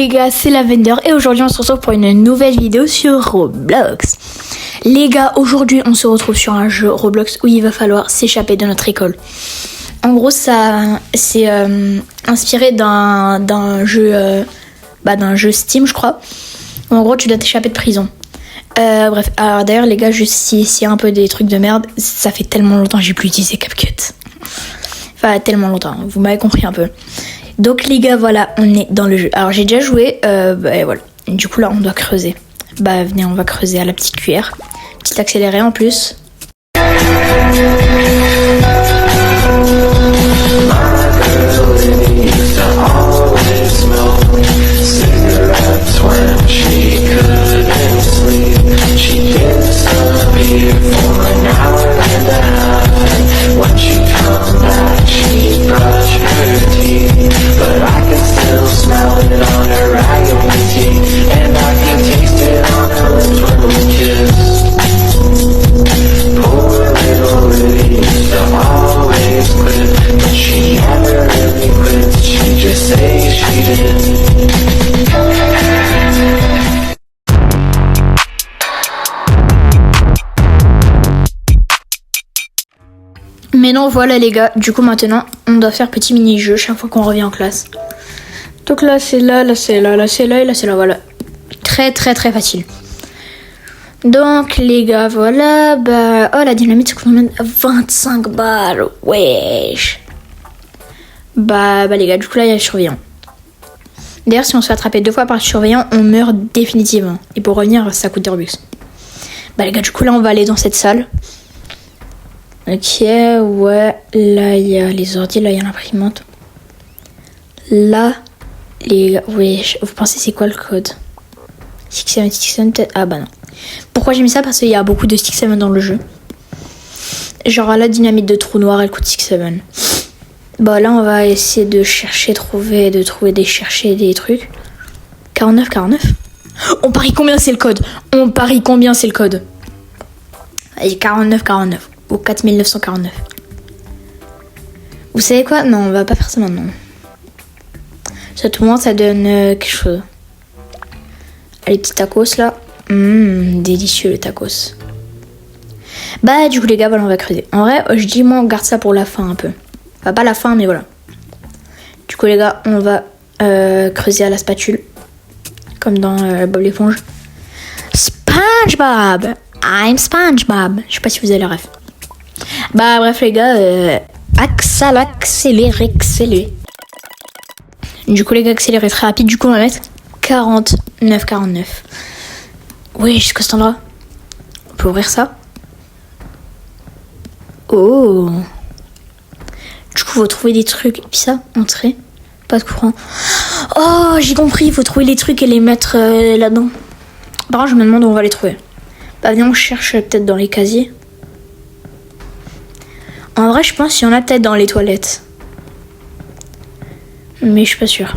les gars, c'est Lavender et aujourd'hui on se retrouve pour une nouvelle vidéo sur Roblox. Les gars, aujourd'hui on se retrouve sur un jeu Roblox où il va falloir s'échapper de notre école. En gros, ça c'est inspiré d'un jeu Steam, je crois. En gros, tu dois t'échapper de prison. Bref, alors d'ailleurs les gars, juste s'il y a un peu des trucs de merde, ça fait tellement longtemps que j'ai plus utilisé CapCut. Enfin, tellement longtemps, vous m'avez compris un peu. Donc les gars, voilà, on est dans le jeu. Alors j'ai déjà joué, et voilà. Du coup là, on doit creuser. Bah venez, on va creuser à la petite cuillère. Petit accéléré en plus. Mais non, voilà les gars, du coup maintenant on doit faire petit mini-jeu chaque fois qu'on revient en classe. Donc là c'est là, là c'est là, là c'est là et là c'est là, voilà. Très facile. Donc les gars, voilà, bah... Oh, la dynamite ça coûte combien? 25 balles, wesh. Bah les gars, du coup là il y a le surveillant. D'ailleurs si on se fait attraper 2 fois par le surveillant, on meurt définitivement. Et pour revenir, ça coûte des Robux. Bah les gars, du coup là on va aller dans cette salle. Ok, ouais, là il y a les ordi, là il y a l'imprimante. Là, les gars, oui, vous pensez c'est quoi le code? 6-7 peut-être? Ah bah non. Pourquoi j'ai mis ça? Parce qu'il y a beaucoup de 6-7 dans le jeu. Genre la dynamite de trou noir, elle coûte 6-7. Bah là on va essayer de chercher, chercher des trucs. 49. On parie combien c'est le code? Allez, 49. Ou 4949. Vous savez quoi? Non, on va pas faire ça maintenant. Ça, tout le monde, ça donne quelque chose. Allez, petits tacos là. Délicieux le tacos. Bah, du coup, les gars, voilà, on va creuser. En vrai, je dis, moi, on garde ça pour la fin un peu. Enfin, pas la fin, mais voilà. Du coup, les gars, on va creuser à la spatule. Comme dans Bob l'éponge. SpongeBob! I'm SpongeBob! Je sais pas si vous avez la ref. Bah bref les gars, accéléré. Du coup les gars, accéléré très rapide. Du coup on va mettre 49. Oui, jusqu'à cet endroit. On peut ouvrir ça. Oh. Du coup faut trouver des trucs. Et puis ça, entrer. Pas de courant. Oh, j'ai compris, il faut trouver les trucs et les mettre là-dedans. Par contre je me demande où on va les trouver. Bah viens, on cherche peut-être dans les casiers. En vrai, je pense qu'il y en a peut-être dans les toilettes. Mais je suis pas sûre.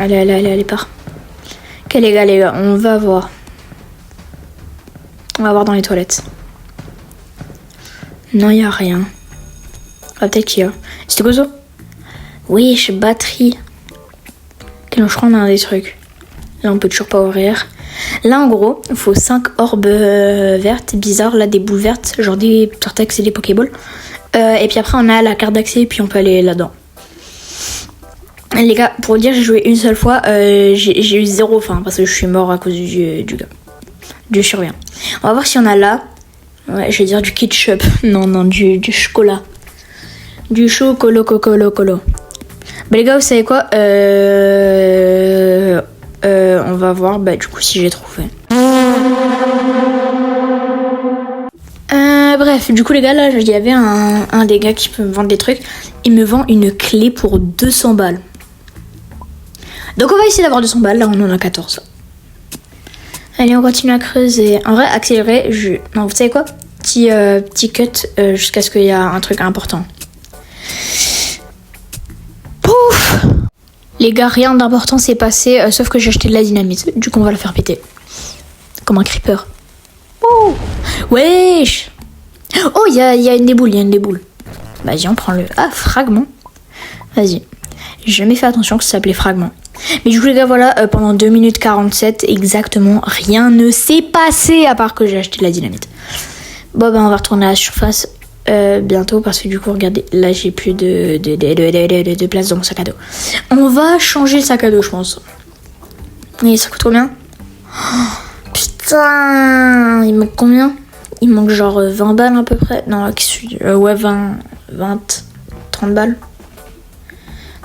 Allez, part. Ok, les gars, on va voir. On va voir dans les toilettes. Non, il n'y a rien. Ah, peut-être qu'il y a. C'était quoi ça? Wesh, batterie. Ok, donc je crois qu'on a des trucs. Là, on peut toujours pas ouvrir. Là, en gros, il faut 5 orbes vertes, bizarres. Là, des boules vertes, genre des Tortex et des Pokéballs. Et puis après on a la carte d'accès et puis on peut aller là-dedans. Les gars, pour vous dire, j'ai joué une seule fois, j'ai eu 0 faim parce que je suis mort à cause du gars, du surveillant. On va voir si on a là, ouais, je vais dire du ketchup, non, du chocolat. Du chocolat colo. Bah les gars, vous savez quoi, on va voir du coup si j'ai trouvé. Bref, du coup les gars, là il y avait un des gars qui peut me vendre des trucs. Il me vend une clé pour 200 balles. Donc on va essayer d'avoir 200 balles, là on en a 14. Allez, on continue à creuser. En vrai, accélérer, non, vous savez quoi? Petit cut jusqu'à ce qu'il y ait un truc important. Pouf! Les gars, rien d'important s'est passé, sauf que j'ai acheté de la dynamite. Du coup on va la faire péter. Comme un creeper. Oh! Wesh! Oh, il y a une déboule, Vas-y, on prend le... Ah, fragment. Vas-y. J'ai jamais fait attention que ça s'appelait fragment. Mais du coup les gars voilà, pendant 2 minutes 47 exactement, rien ne s'est passé à part que j'ai acheté de la dynamite. Bon bah on va retourner à la surface bientôt parce que du coup regardez, là j'ai plus de place dans mon sac à dos. On va changer le sac à dos je pense. Et ça coûte combien? Oh, putain, il manque combien? Il manque genre 20 balles à peu près. Non, ouais 20, 30 balles.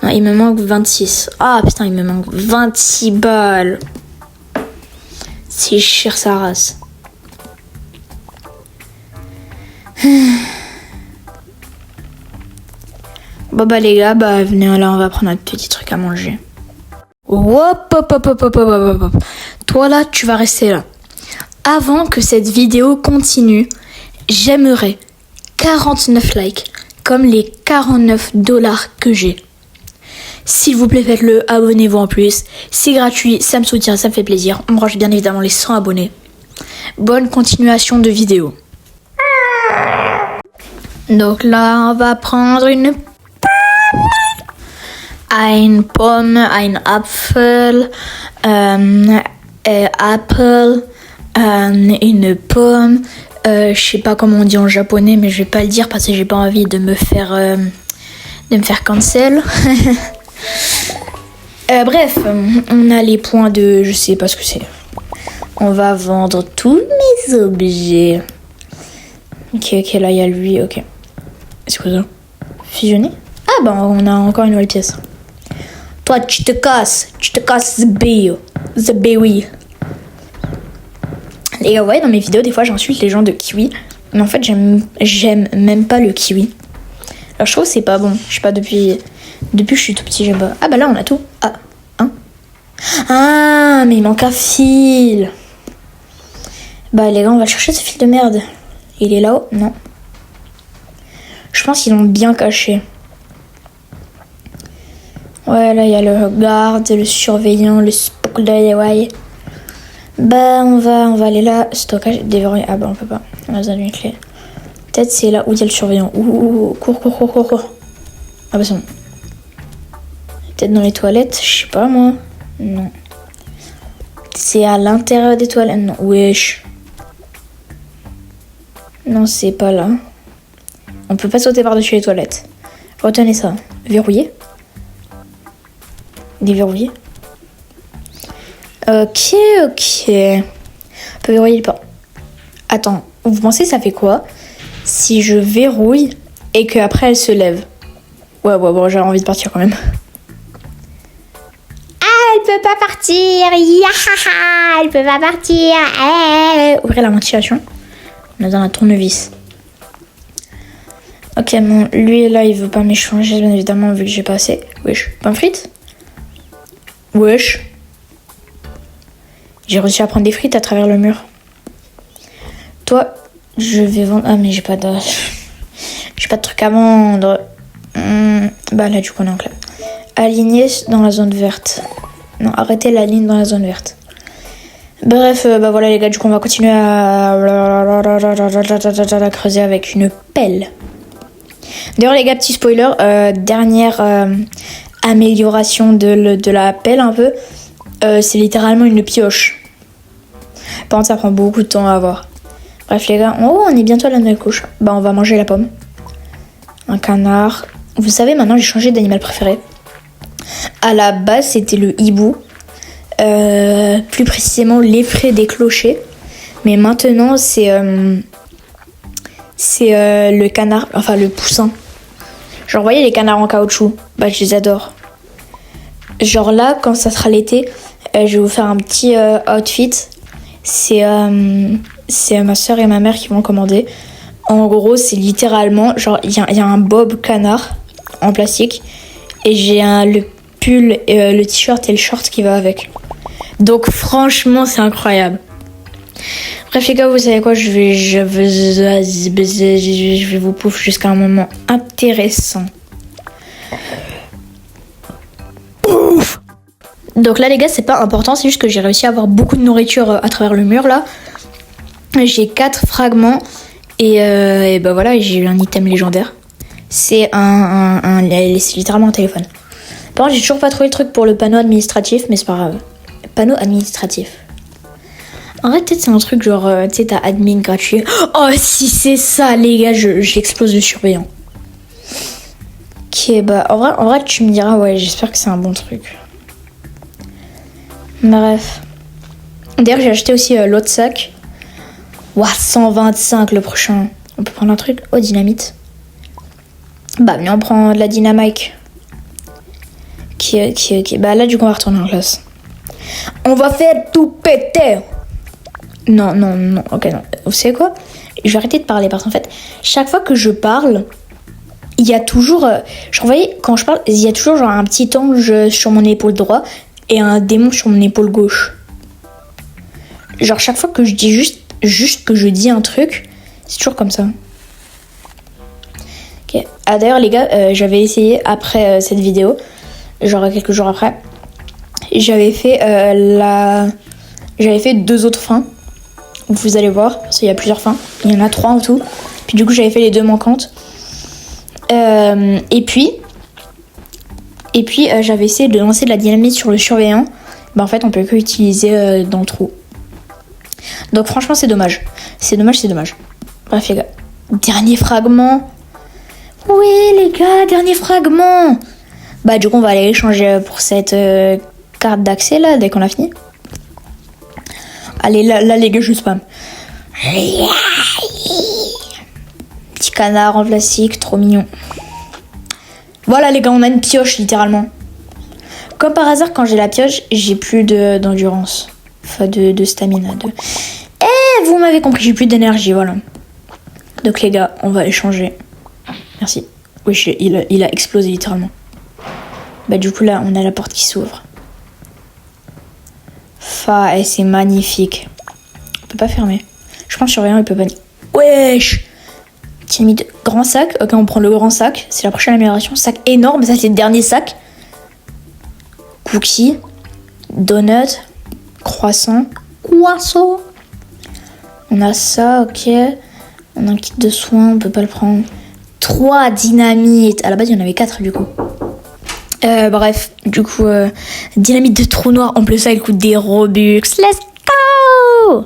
Non, il me manque 26. Ah putain, il me manque 26 balles. C'est cher sa race. Bon bah les gars, bah venez là, on va prendre un petit truc à manger. Hop, hop, hop, hop, hop, hop, hop, hop. Toi là, tu vas rester là. Avant que cette vidéo continue, j'aimerais 49 likes, comme les 49 $ que j'ai. S'il vous plaît, faites-le, abonnez-vous en plus. C'est gratuit, ça me soutient, ça me fait plaisir. On range bien évidemment les 100 abonnés. Bonne continuation de vidéo. Donc là, on va prendre une pomme, un Apfel, apple, une pomme. Je sais pas comment on dit en japonais, mais je vais pas le dire parce que j'ai pas envie de me faire cancel. Bref, on a les points de... Je sais pas ce que c'est. On va vendre tous mes objets. Ok, là il y a lui, ok. C'est quoi ça? Fusionner? Ah bah on a encore une nouvelle pièce. Toi tu te casses the bill. Oui. Les gars, ouais, dans mes vidéos, des fois j'insulte les gens de kiwi. Mais en fait, j'aime même pas le kiwi. Alors je trouve que c'est pas bon. Je sais pas, depuis que je suis tout petit, j'aime pas. Ah bah là on a tout. Ah, hein? Ah, mais il manque un fil. Bah les gars, on va chercher ce fil de merde. Il est là-haut? Non. Je pense qu'ils l'ont bien caché. Ouais, là il y a le garde, le surveillant, le spooklight. Bah on va aller là. Stockage, déverrouiller. Ah bah on peut pas. On a besoin d'une clé. Peut-être c'est là où il y a le surveillant. Ouh, cours. Ah bah c'est bon. Peut-être dans les toilettes, je sais pas moi. Non. C'est à l'intérieur des toilettes. Non, wesh. Non, c'est pas là. On peut pas sauter par-dessus les toilettes. Retenez ça. Verrouiller. Déverrouiller. Ok. On peut verrouiller le pas. Attends, vous pensez ça fait quoi si je verrouille et qu'après elle se lève? Ouais, bon, j'ai envie de partir quand même. Ah, elle peut pas partir. Elle peut pas partir. Ouvrez la ventilation. On est dans la tournevis. Ok, bon, lui là, il veut pas m'échanger, bien évidemment, vu que j'ai pas assez. Wesh, pain frites? Wesh. J'ai réussi à prendre des frites à travers le mur. Toi, je vais vendre... Ah, mais j'ai pas de truc à vendre. Bah là, du coup, on est en clair. Aligner dans la zone verte. Non, arrêtez la ligne dans la zone verte. Bref, bah voilà les gars, du coup, on va continuer à creuser avec une pelle. D'ailleurs, les gars, petit spoiler, dernière amélioration de la pelle un peu, c'est littéralement une pioche. Par contre, ça prend beaucoup de temps à avoir. Bref, les gars, oh, on est bientôt à la nouvelle couche. Bah, on va manger la pomme. Un canard. Vous savez, maintenant, j'ai changé d'animal préféré. À la base, c'était le hibou. Plus précisément, l'effraie des clochers. Mais maintenant, c'est le canard, enfin le poussin. Genre, vous voyez les canards en caoutchouc? Bah, je les adore. Genre là, quand ça sera l'été, je vais vous faire un petit outfit. C'est ma soeur et ma mère qui vont le commander. En gros, c'est littéralement, genre, il y a un bob canard en plastique. Et j'ai le pull, le t-shirt et le short qui va avec. Donc franchement, c'est incroyable. Bref les gars, vous savez quoi, je vais vous pouffer jusqu'à un moment intéressant. Pouf. Donc là les gars, c'est pas important, c'est juste que j'ai réussi à avoir beaucoup de nourriture à travers le mur là. J'ai 4 fragments et bah voilà, j'ai eu un item légendaire. C'est littéralement un téléphone. Par contre, j'ai toujours pas trouvé le truc pour le panneau administratif, mais c'est pas grave. Panneau administratif. En vrai, peut-être c'est un truc genre, tu sais, t'as admin gratuit. Oh, si c'est ça, les gars, j'explose le surveillant. Ok, bah, en vrai, tu me diras, ouais, j'espère que c'est un bon truc. Bref. D'ailleurs, j'ai acheté aussi l'autre sac. Ouah, 125 le prochain. On peut prendre un truc? Oh, dynamite. Bah, mais on prend de la dynamite. Ok. Bah, là, du coup, on va retourner en classe. On va faire tout péter. Non. Ok, non. Vous savez quoi? Je vais arrêter de parler parce qu'en fait, chaque fois que je parle, il y a toujours... genre, vous voyez, quand je parle, il y a toujours genre un petit ange sur mon épaule droite et un démon sur mon épaule gauche. Genre, chaque fois que je dis juste que je dis un truc, c'est toujours comme ça. Ok. Ah, d'ailleurs, les gars, j'avais essayé après cette vidéo, genre quelques jours après, j'avais fait j'avais fait 2 autres fins. Vous allez voir, parce qu'il y a plusieurs fins. Il y en a 3 en tout. Puis du coup, j'avais fait les 2 manquantes. Et puis j'avais essayé de lancer de la dynamite sur le surveillant. Bah en fait, on peut que utiliser dans le trou. Donc franchement, c'est dommage. C'est dommage. Bref, les gars. Dernier fragment. Oui, les gars, dernier fragment. Bah du coup, on va aller échanger pour cette carte d'accès là, dès qu'on a fini. Allez, là les gars, je spam. Petit canard en plastique, trop mignon. Voilà les gars, on a une pioche littéralement. Comme par hasard, quand j'ai la pioche, j'ai plus d'endurance. Enfin, de stamina. Vous m'avez compris, j'ai plus d'énergie, voilà. Donc les gars, on va échanger. Merci. Oui, il a explosé littéralement. Bah du coup là, on a la porte qui s'ouvre. Et c'est magnifique. On peut pas fermer. Je pense que surveillant, il peut pas... Wesh! Timide. Grand sac. Ok, on prend le grand sac. C'est la prochaine amélioration. Sac énorme. Ça, c'est le dernier sac. Cookies. Donut. Croissant. On a ça, ok. On a un kit de soins. On peut pas le prendre. 3 dynamites. À la base, il y en avait 4 du coup. Bref, du coup, dynamite de trou noir. En plus, ça, elle coûte des Robux. Let's go!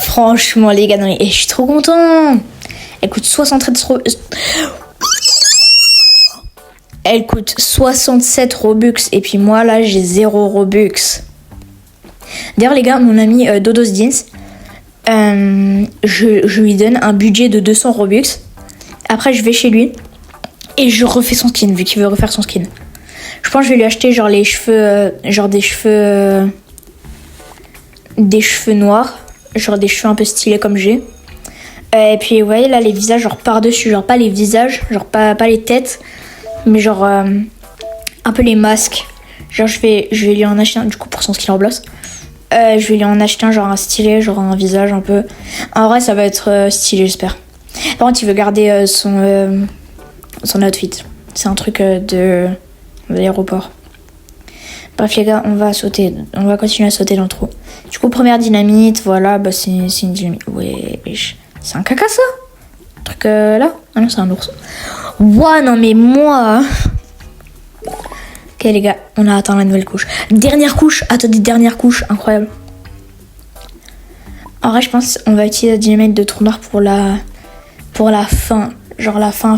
Franchement, les gars, je suis trop content. Elle coûte 73 Robux. Elle coûte 67 Robux. Et puis moi, là, j'ai 0 Robux. D'ailleurs, les gars, mon ami Dodos Jeans, je lui donne un budget de 200 Robux. Après, je vais chez lui et je refais son skin, vu qu'il veut refaire son skin. Je pense que je vais lui acheter genre les cheveux, des cheveux noirs, genre des cheveux un peu stylés comme j'ai. Et puis vous voyez là les visages genre par-dessus, genre pas les visages, genre pas les têtes, mais genre un peu les masques. Genre je vais lui en acheter un du coup pour son skin Roblox. Je vais lui en acheter un genre un stylé, genre un visage un peu. En vrai ça va être stylé j'espère. Par contre il veut garder son outfit. C'est un truc de l'aéroport. Bref les gars, on va continuer à sauter dans le trou. Du coup première dynamite, voilà, bah c'est une dynamite. Wesh, c'est un caca ça? Un truc là? Ah non c'est un ours. Ouah non mais moi. Ok les gars, on a atteint la nouvelle couche. Dernière couche, attendez, dernière couche, incroyable. En vrai je pense on va utiliser la dynamite de trou noir pour la fin. Genre la fin.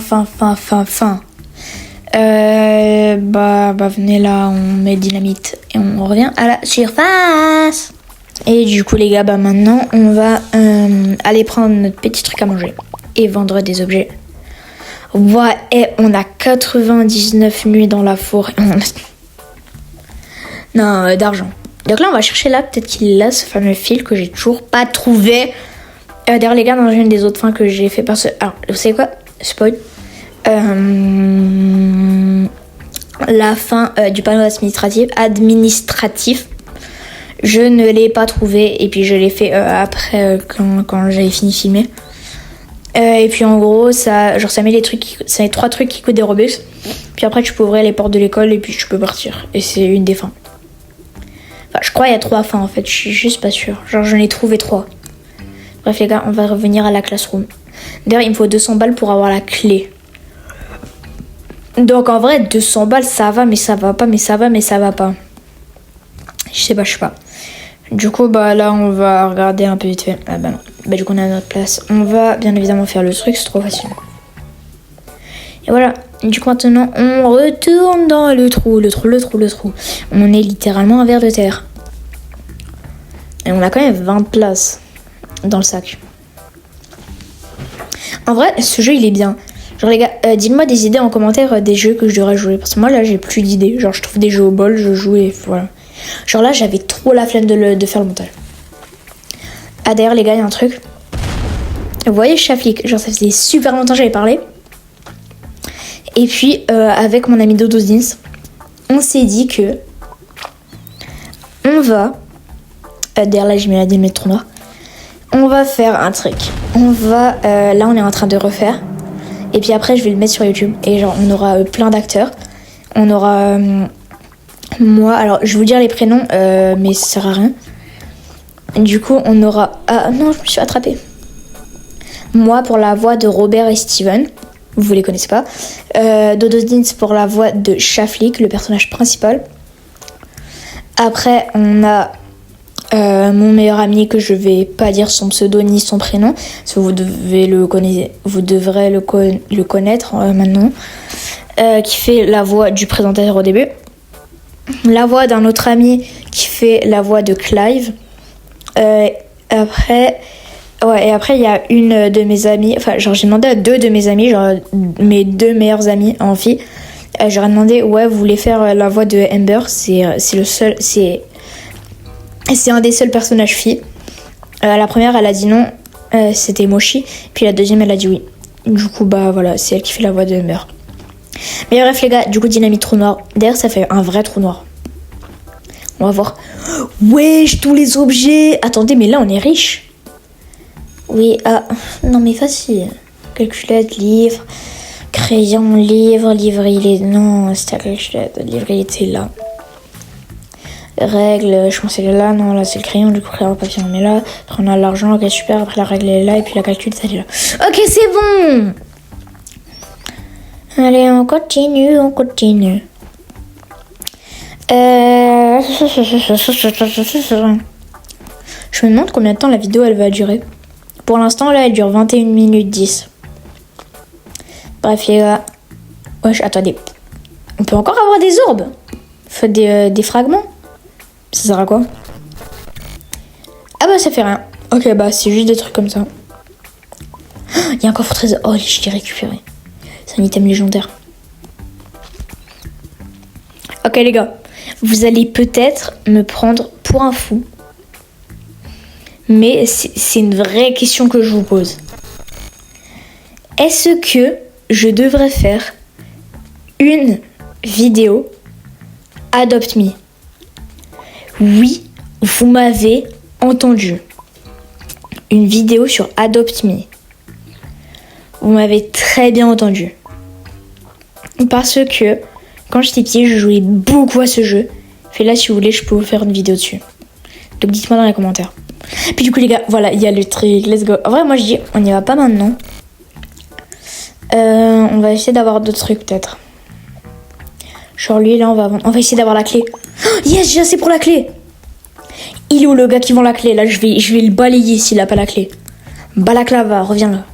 Bah venez là, on met dynamite et on revient à la surface. Et du coup les gars, bah maintenant on va aller prendre notre petit truc à manger et vendre des objets. Ouais, et on a 99 nuits dans la forêt. Non, d'argent. Donc là on va chercher là, peut-être qu'il est là, ce fameux fil que j'ai toujours pas trouvé. D'ailleurs les gars, dans une des autres fins que j'ai fait parce que... Alors, vous savez quoi? Spoil. La fin du panneau administratif, je ne l'ai pas trouvé et puis je l'ai fait après quand j'avais fini de filmer. Et puis en gros ça met les trucs, ça met 3 trucs qui coûtent des Robux. Puis après tu peux ouvrir les portes de l'école et puis tu peux partir. Et c'est une des fins. Enfin je crois qu'il y a 3 fins en fait, je suis juste pas sûre. Genre j'en ai trouvé 3. Bref les gars, on va revenir à la classroom. D'ailleurs il me faut 200 balles pour avoir la clé. Donc en vrai 200 balles ça va mais ça va pas, mais ça va mais ça va pas. Je sais pas. Du coup bah là on va regarder un peu vite fait. Ah bah non. Bah du coup on est à notre place. On va bien évidemment faire le truc, c'est trop facile. Et voilà. Du coup maintenant on retourne dans le trou. On est littéralement un ver de terre. Et on a quand même 20 places dans le sac. En vrai ce jeu il est bien. Genre les gars, dites-moi des idées en commentaire des jeux que je devrais jouer. Parce que moi là j'ai plus d'idées. Genre je trouve des jeux au bol, je joue et voilà. Genre là j'avais trop la flemme de faire le montage. Ah d'ailleurs les gars, il y a un truc. Vous voyez Chaflik, genre ça faisait super longtemps que j'avais parlé. Et puis avec mon ami Dodosdins, on s'est dit que on va... d'ailleurs là j'ai mis la démette trop noire. On va faire un truc. On va... là on est en train de refaire. Et puis après je vais le mettre sur YouTube. Et genre on aura plein d'acteurs. On aura... moi, alors je vais vous dire les prénoms, mais ça sert à rien. Du coup on aura... ah non, je me suis attrapée. Moi pour la voix de Robert et Steven. Vous les connaissez pas. Dodosdins pour la voix de Chaflik, le personnage principal. Après on a... mon meilleur ami que je vais pas dire son pseudo ni son prénom, parce que vous devrez le connaître maintenant, qui fait la voix du présentateur au début, la voix d'un autre ami qui fait la voix de Clive, après il y a une de mes amies, enfin genre j'ai demandé à 2 de mes amis, genre mes 2 meilleurs amis en filles, j'aurais demandé ouais vous voulez faire la voix de Amber, c'est le seul, c'est un des seuls personnages filles. La première, elle a dit non, c'était Moshi. Puis la deuxième, elle a dit oui. Du coup, bah voilà, c'est elle qui fait la voix de Amber. Mais bref, les gars, du coup, dynamite trou noir. D'ailleurs, ça fait un vrai trou noir. On va voir. Wesh, tous les objets. Attendez, mais là, on est riche. Oui, ah, non, mais facile. Calculette, livre, crayon, livre, il est... Non, c'était la calculette, livre, il était là. Règle, je pensais là, non, là c'est le crayon, du coup crayon papier on met là, après on a l'argent, ok super, après la règle elle est là, et puis la calculette elle est là. Ok c'est bon. Allez on continue. Je me demande combien de temps la vidéo elle va durer. Pour l'instant là elle dure 21 minutes 10. Bref les gars. Wesh, attendez. On peut encore avoir des orbes. Faites des fragments. Ça sert à quoi? Ah bah ça fait rien. Ok bah c'est juste des trucs comme ça. Il y a un coffre trésor. Oh je l'ai récupéré. C'est un item légendaire. Ok les gars. Vous allez peut-être me prendre pour un fou. Mais c'est une vraie question que je vous pose. Est-ce que je devrais faire une vidéo Adopt Me? Oui, vous m'avez entendu. Une vidéo sur Adopt Me. Vous m'avez très bien entendu. Parce que quand j'étais petit, je jouais beaucoup à ce jeu. Et là, si vous voulez, je peux vous faire une vidéo dessus. Donc dites-moi dans les commentaires. Puis du coup, les gars, voilà, il y a le truc. Let's go. En vrai, moi, je dis, on n'y va pas maintenant. On va essayer d'avoir d'autres trucs, peut-être. Genre lui, là, on va essayer d'avoir la clé. Oh, yes, j'ai assez pour la clé. Il est où le gars qui vend la clé? Là, je vais le balayer s'il a pas la clé. Balaclava, reviens là.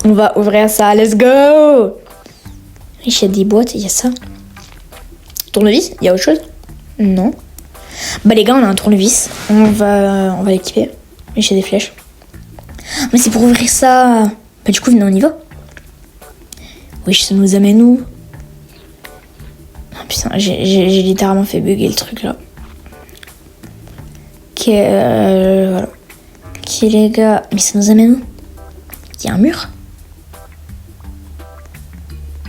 On va ouvrir ça, let's go. Il y a des boîtes, il y a ça. Tournevis, il y a autre chose? Non. Bah les gars, on a un tournevis. On va l'équiper. J'ai des flèches. Mais c'est pour ouvrir ça. Bah du coup, venez, on y va. Oui, ça nous amène où? Oh, putain, j'ai littéralement fait bugger le truc là. Ok, voilà. Ok les gars, mais ça nous amène où? Il y a un mur?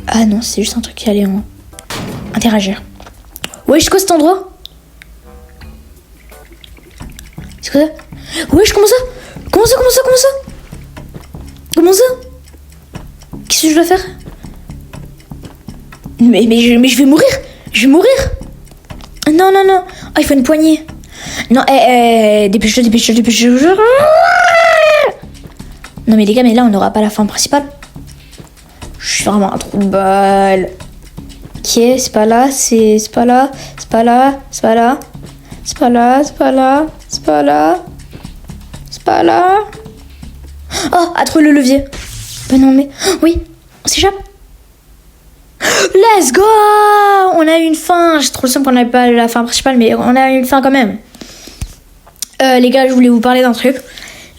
Ah non, c'est juste un truc qui allait en... Interagir. Ouais, c'est quoi cet endroit? C'est quoi ça? Wesh, comment ça? Comment ça? Qu'est-ce que je dois faire? Mais je vais mourir. Non. Ah, il faut une poignée. Non, dépêche-toi. Non mais les gars, mais là on n'aura pas la fin principale. suis vraiment un trou de balle. Ok, c'est pas là, c'est pas là, c'est pas là, c'est pas là, c'est pas là, c'est pas là, c'est pas là, c'est pas là. Oh, à trouver le levier. Bah non mais, oui, on s'échappe. Let's go! On a eu une fin. J'ai trop le seum qu'on n'avait pas la fin principale, mais on a eu une fin quand même. Les gars, je voulais vous parler d'un truc.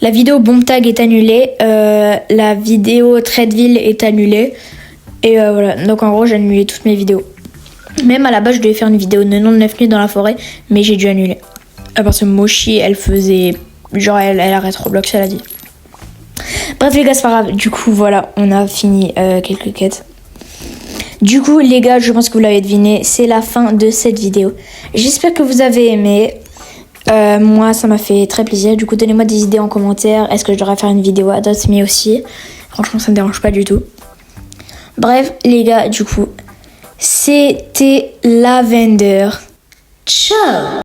La vidéo Bomb Tag est annulée. La vidéo Tradeville est annulée. Et voilà. Donc en gros, j'ai annulé toutes mes vidéos. Même à la base, je devais faire une vidéo de 99 nuits dans la forêt, mais j'ai dû annuler. Parce que Mochi, elle faisait. Genre, elle arrête Roblox, elle a dit. Bref, les gars, c'est pas grave. Du coup, voilà, on a fini quelques quêtes. Du coup, les gars, je pense que vous l'avez deviné, c'est la fin de cette vidéo. J'espère que vous avez aimé. Moi, ça m'a fait très plaisir. Du coup, donnez-moi des idées en commentaire. Est-ce que je devrais faire une vidéo à d'autres, mais aussi. Franchement, ça me dérange pas du tout. Bref, les gars, du coup, c'était Lavender. Ciao!